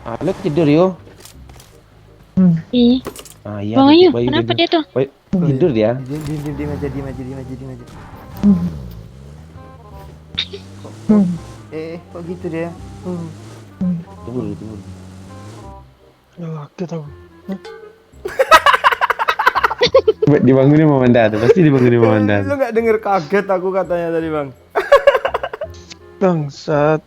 Lu tidur yo. Ih, Iya. Bang Ayu, Bayu kenapa tidur. dia tuh? Bayu tidur dia. Diam aja, diam aja, diam aja, diam aja. Kok, kok gitu dia? Tunggu dulu, tunggu dulu. Laki tau. Dibangunin Mama Anda tuh, pasti dibangunin Mama Anda. Lu nggak denger kaget aku katanya tadi bang? Bangsat.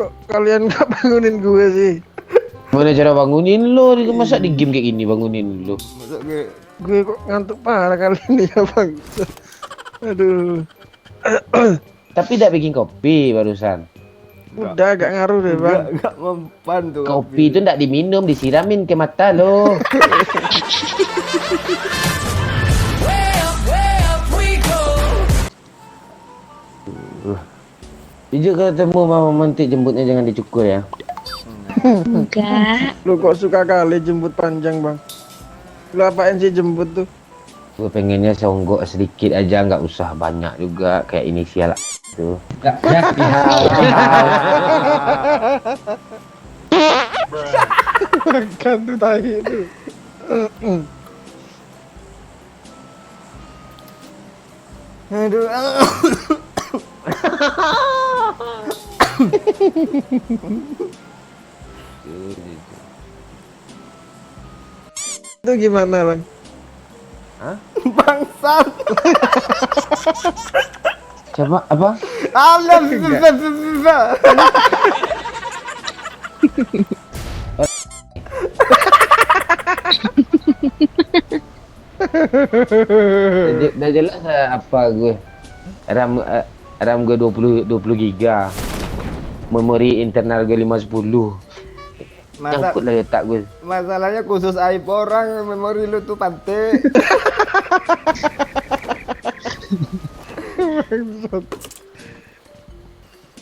Kok kalian gak bangunin gue sih? Mana cara bangunin lo? Masa di game kayak gini bangunin lo? Masa gue Gue kok ngantuk parah kali ini ya bangsat. Aduh. Tapi tidak bikin kopi barusan. Udah agak ngaruh deh bang. nggak mempan tuh Kopi itu tidak diminum, disiramin ke mata lo. Jujur ketemu Mama Mantik jemputnya jangan dicukur ya. Enggak. Lu kok suka kali jemput panjang bang? Lu apain sih jemput tuh? Gue pengennya songgok sedikit aja, nggak usah banyak juga kayak inisial tuh. Makan tuh tahi itu. aduh Itu gimana bang? bangsat Coba apa? alam Udah jelas apa gue. RAM gue 20 giga. Memori internal gue 510. Nyangkut lah letak gue. masalahnya khusus aib orang memori lu tuh pantai.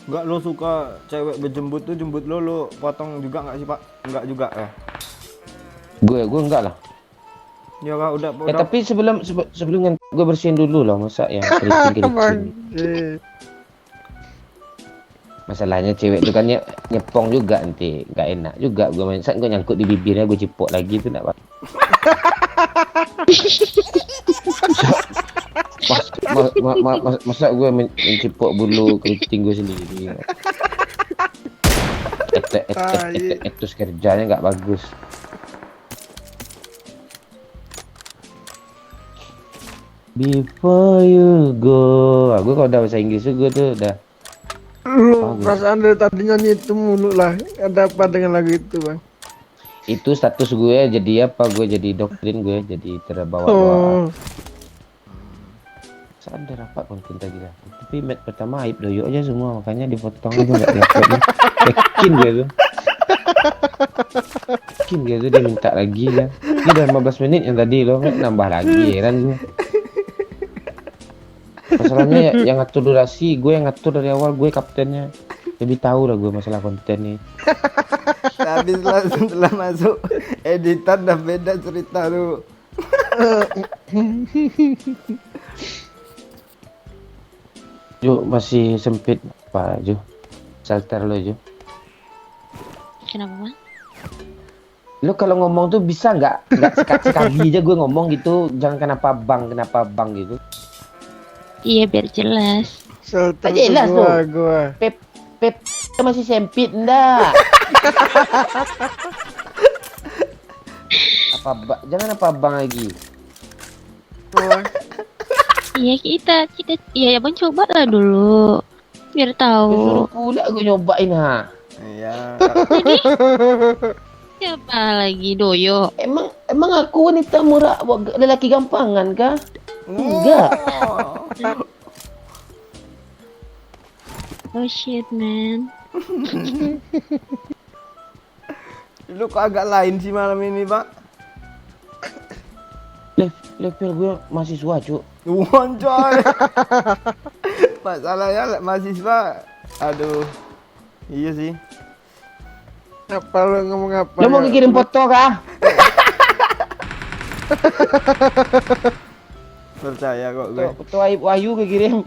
Enggak lo suka cewek berjembut tuh jembut lo potong juga nggak sih pak? Enggak juga ya? Gue enggak lah. Ya kak udah. Tapi sebelum gue bersihin dulu lah, masa yang keriting. Masalahnya cewek itu kan nyepong juga nanti, nggak enak juga gue main. Saat gue nyangkut di bibirnya gue cipok lagi itu enggak apa. Masa gue mencipok bulu keriting gue sendiri. Etos kerjanya nggak bagus. Before you go, gue kalau udah bahasa Inggris gue tuh udah. Lu perasaan dari tadi nyanyi itu mulu lah. Ada apa dengan lagu itu bang? Itu status gue jadi apa? Gue jadi doktrin, gue jadi terbawa-bawa. Oh. Sadar apa konten tadi lah. Tapi match pertama aib doyok aja semua, makanya dipotong aja nggak diuploadnya. Yakin gue tuh. Yakin gue tuh dia minta lagi ya. Ini udah 15 menit yang tadi loh, nambah lagi heran gue. Masalahnya yang ngatur durasi, gue yang ngatur dari awal, gue kaptennya. Lebih tahu lah gue masalah konten nih. Tapi setelah masuk editan udah beda cerita tuh. Jo masih sempit Pak Jo. Salter lo Jo. Kenapa bang? Lo kalau ngomong tuh bisa nggak sekali aja gue ngomong gitu, jangan kenapa bang gitu. Iya biar jelas. Sultan Jelas gua. Pep masih sempit ndak? Jangan apa bang lagi. Iya kita iya abang coba lah dulu biar tahu. Suruh pula gue nyobain ha. Iya. Siapa lagi Doyo? Emang aku wanita murah lelaki gampangan kah? Enggak. Oh shit man. Lu kok agak lain sih malam ini pak? Level gue mahasiswa cuk. Woncoy. Masalahnya mahasiswa. Aduh. Iya sih. Apa lu ngomong apa? Lo mau kirim foto kah? Percaya kok gue. Foto aib Wahyu gue kirim.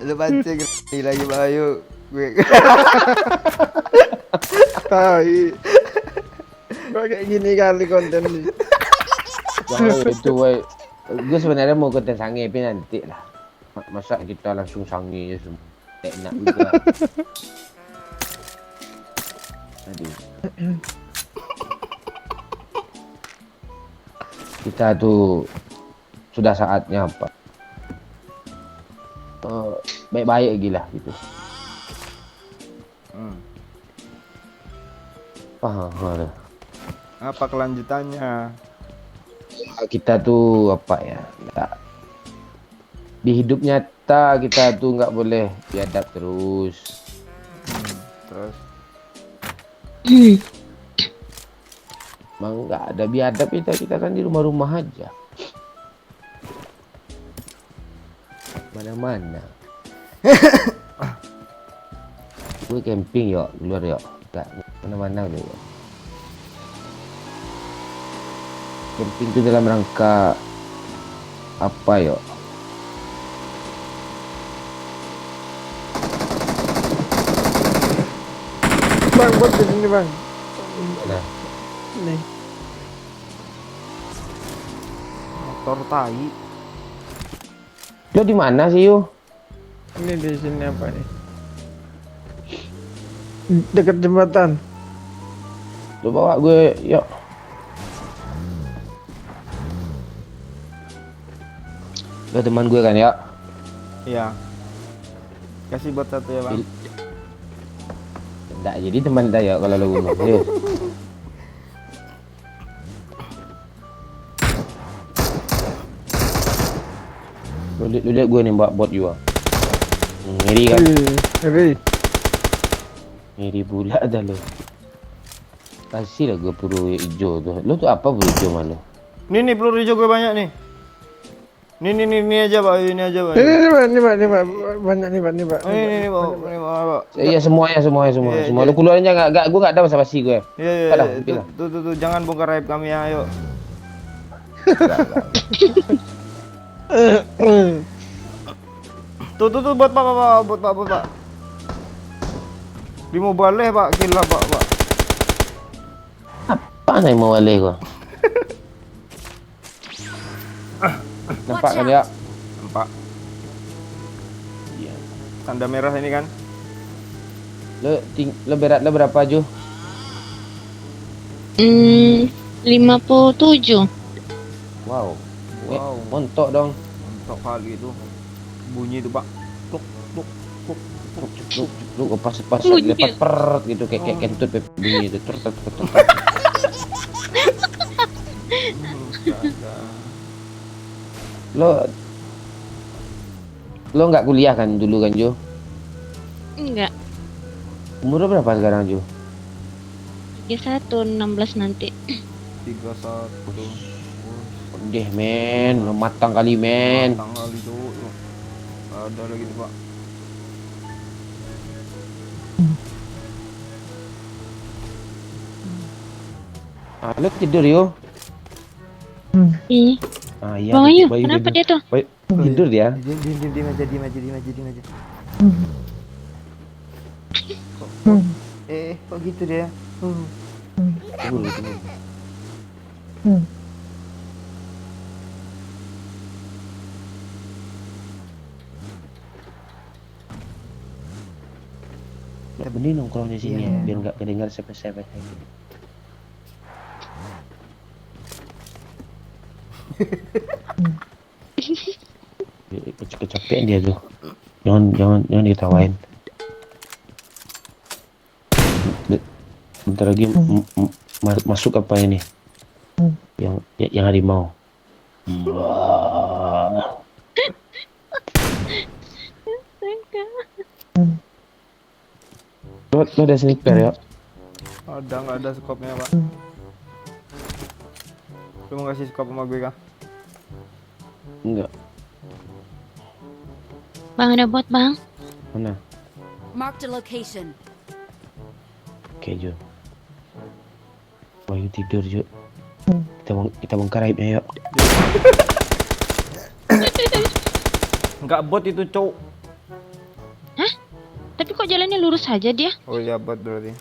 Lu pancing ini lagi Bayu. Gue. Tai. Kok kayak gini kali konten nih. Jangan itu, woi. Gue sebenarnya mau konten sange tapi nanti lah. Masa kita langsung sange aja semua. Tak enak juga. Aduh. Kita tuh sudah saatnya apa? Baik-baik lagi lah gitu. Paham ada. Apa kelanjutannya? Kita tuh apa ya? Nggak, di hidup nyata kita tuh nggak boleh biadab terus. Terus Emang nggak ada biadab kita kan di rumah-rumah aja. Mana-mana. Gue camping yuk, keluar yuk. Nggak mana-mana udah yuk. Camping itu dalam rangka apa yuk? Bang, buat di sini bang. Nah, Nih. motor tai. lo di mana sih yuk? Ini di sini apa nih? Dekat jembatan. Lo bawa gue yuk. Lo teman gue kan ya? Iya. Kasih buat satu ya bang. Enggak jadi teman kita ya kalau lo ngomong. Ayo. Lu lihat gue nembak bot juga. Ngeri kan? Ngeri. Ngeri pula dah lo. Kasih lah gue peluru hijau tuh. Lo tuh apa peluru hijau mana? Nih peluru hijau gue banyak nih. Nih aja Pak, ini aja Pak. Ini pak, banyak nih pak, nih pak. Ini Pak. Iya semuanya. Iya, Semua iya. lo keluarin aja nggak gue nggak ada basa-basi gue. Iya. Dah, pilih. Tuh, jangan bongkar aib kami ya, ayo. Tuh, buat Pak. Di mau balik Pak, gila Pak. Apa nih mau balik gue? Nampak kan ya? Nampak. Iya. Tanda merah ini kan. Lo berat lo berapa Ju? 57. Wow. Wow. Montok dong. Mantap kali itu. Bunyi itu Pak. Tuk. Lu pas Bunyi. lepas peret gitu kayak kentut bunyi itu. Lo nggak kuliah kan dulu kan Jo? Enggak. Umur lo berapa sekarang Jo? 31, 16 nanti. 31. Deh men, lo matang kali men. Tanggal itu. Ada lagi tuh Pak. Lo tidur yo? Ih, Ah iya. Bang Ayu, Bayu kenapa tidur. dia tuh? Bayu tidur dia. Diam aja. Kok gitu dia? Tunggu. Udah benih nongkrong di sini Iya. biar nggak kedengar sepet-sepet kayak gitu. Kecapean dia tuh. Jangan diketawain. Bentar lagi masuk apa ini? Yang harimau. Wah. Lo ada sniper ya? Ada nggak ada skopnya Pak? Lu mau kasih skop sama gue kah? Enggak. Bang ada bot, Bang. Mana? Marked a location. Oke, Jo. Bayu tidur, Jo. Kita bongkar aibnya, yuk. Nggak bot itu cowok. Tapi kok jalannya lurus saja dia? Oh iya bot berarti.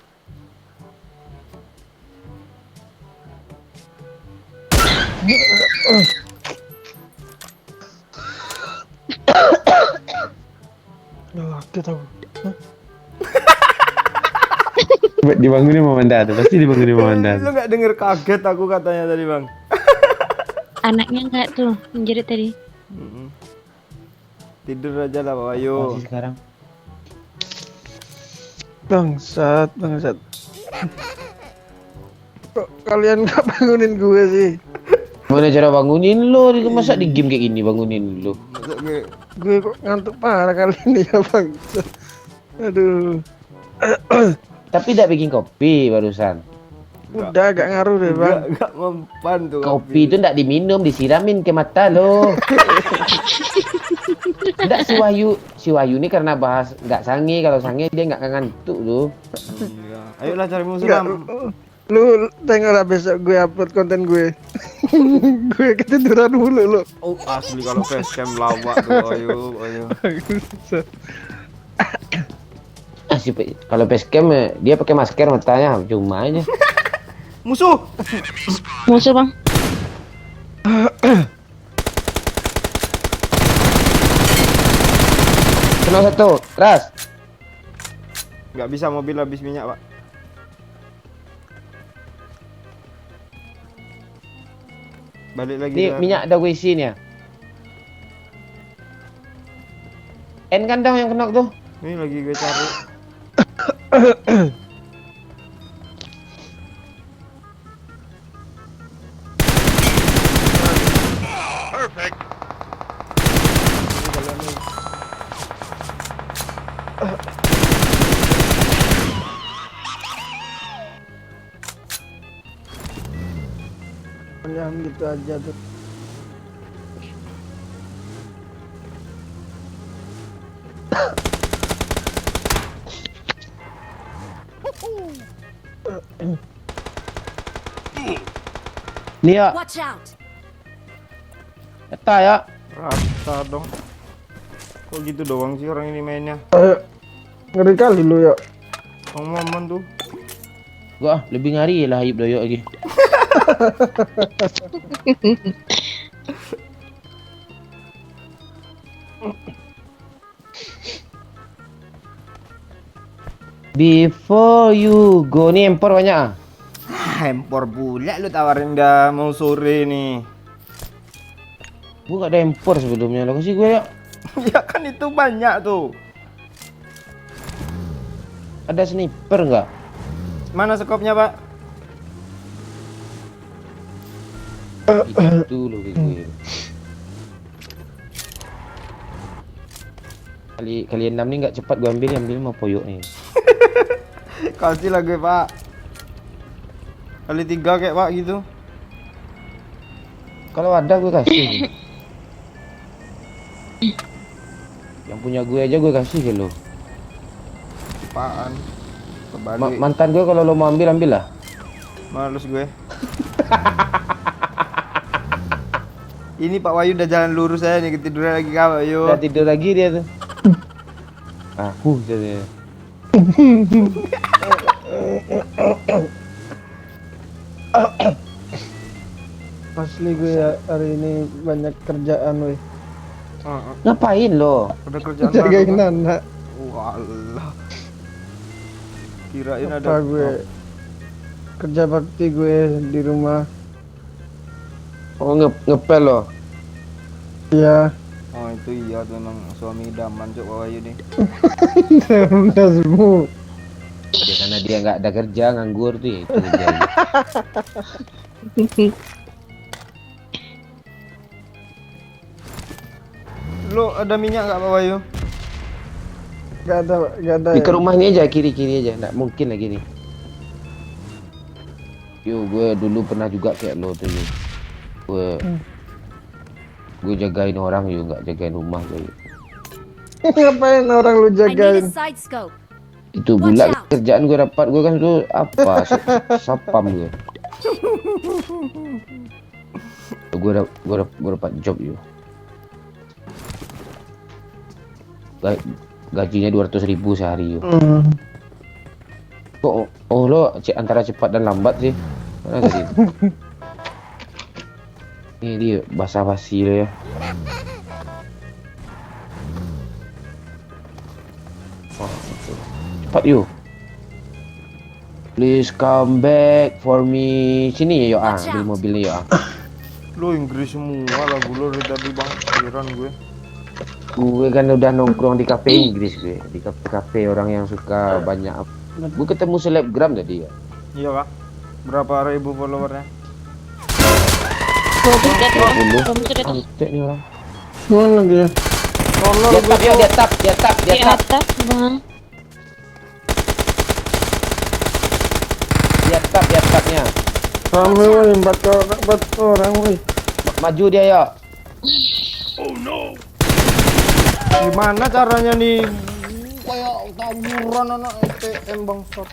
Oh, kita tahu. Dibangunin Mamanda tuh, pasti dibangunin Mamanda. Lu nggak denger kaget aku katanya tadi bang. Anaknya enggak tuh, menjerit tadi. Mm-mm. Tidur aja lah Pak Wayu. Masih sekarang. Bangsat. Kok kalian nggak bangunin gue sih? Mana cara bangunin lo? Masa di game kayak gini bangunin lo? Masa gue Gue kok ngantuk parah kali ini ya bang. Aduh. Tapi tidak bikin kopi barusan. Udah agak ngaruh deh bang. nggak mempan tuh Kopi itu tidak diminum, disiramin ke mata lo. Tidak si Wahyu ini karena bahas nggak sange, kalau sange dia nggak ngantuk tuh. Iya. Ayolah cari musuh Enggak, Lam. lu tengoklah besok gue upload konten gue. Gue ketiduran mulu lo. Oh asli kalau facecam lawak tuh Wayu. Kalau facecam dia pakai masker matanya cuma aja. Musuh. Musuh bang. Kena satu, keras. Nggak bisa mobil habis minyak Pak. Balik lagi. Ini dah. minyak ada gue isi nih ya. N kan dong yang kena tuh. Ini lagi gue cari. Jangan gitu aja tuh. Nih ya, Watch out! kata ya. Rata dong. Kok gitu doang sih orang ini mainnya? Ngeri kali lu ya. Bang Maman tuh. Gua lebih ngari lah Ayub doyok lagi. Before you go nih empor banyak ah. Empor pula lu tawarin dah mau sore nih. Gua gak ada empor sebelumnya, lo kasih gue ya. Ya kan itu banyak tuh. Ada sniper nggak? Mana skopnya Pak? Itu lo gue. Kalian 6 nih nggak cepat gue ambil mau poyok nih. Kasih lah gue Pak. Kali 3 kayak Pak gitu. Kalau ada gue kasih. Yang punya gue aja gue kasih ke lo. Apaan? Kebalik. Mantan gue kalau lo mau ambil lah. Males gue. Ini Pak Wayu udah jalan lurus aja nih, ketiduran lagi Kak Wayu. Udah tidur lagi dia tuh. Aku jadi. Asli gue ya hari ini banyak kerjaan weh. Ngapain lo? Udah kerjaan Jagain baru, Pak. anak. Walah. Kirain ada Apa gue kerja bakti gue di rumah. Oh ngepel lo. Ya. Oh itu iya tuh emang suami idaman Cok Pak Wayu nih. Udah semua. Ya, karena dia nggak ada kerja nganggur tuh ya itu kerjanya. Lo ada minyak nggak Pak Wayu? Gak ada, gak ada. Di Ya. ke rumah ini aja kiri aja, nggak mungkin lagi nih. Yo gue dulu pernah juga kayak lo tuh yo. Gue jagain orang yo nggak jagain rumah gue. Ngapain orang lu I need jagain? a side scope. Itu Watch bulan out. kerjaan gue dapat gue kan tuh apa sapam gue. Gue dapat job yo. gajinya 200.000 sehari. Yo. Hmm. Kok lo antara cepat dan lambat sih? Mana tadi? Ini dia basa-basi lo ya. Oh, cepat yuk. Please come back for me. Sini ya, yo ah, ambil mobilnya yo ah. Lo Inggris semua lagu lo dari tadi bang, heran gue. Gue kan udah nongkrong di kafe Inggris gue, di kafe orang yang suka banyak. Gue ketemu selebgram tadi ya. Iya pak. Berapa ribu followernya? 20 ke atas. 20. 20 ke atas. Antek nih orang. Mana dia? Tolol Dia gue tap ya, dia tap, dia tap, dia Di tap, atas, Bang. dia tapnya. Rame woi, 4 orang woi. Maju dia ya. Gimana caranya nih? Kayak taburan anak ETM bangsat.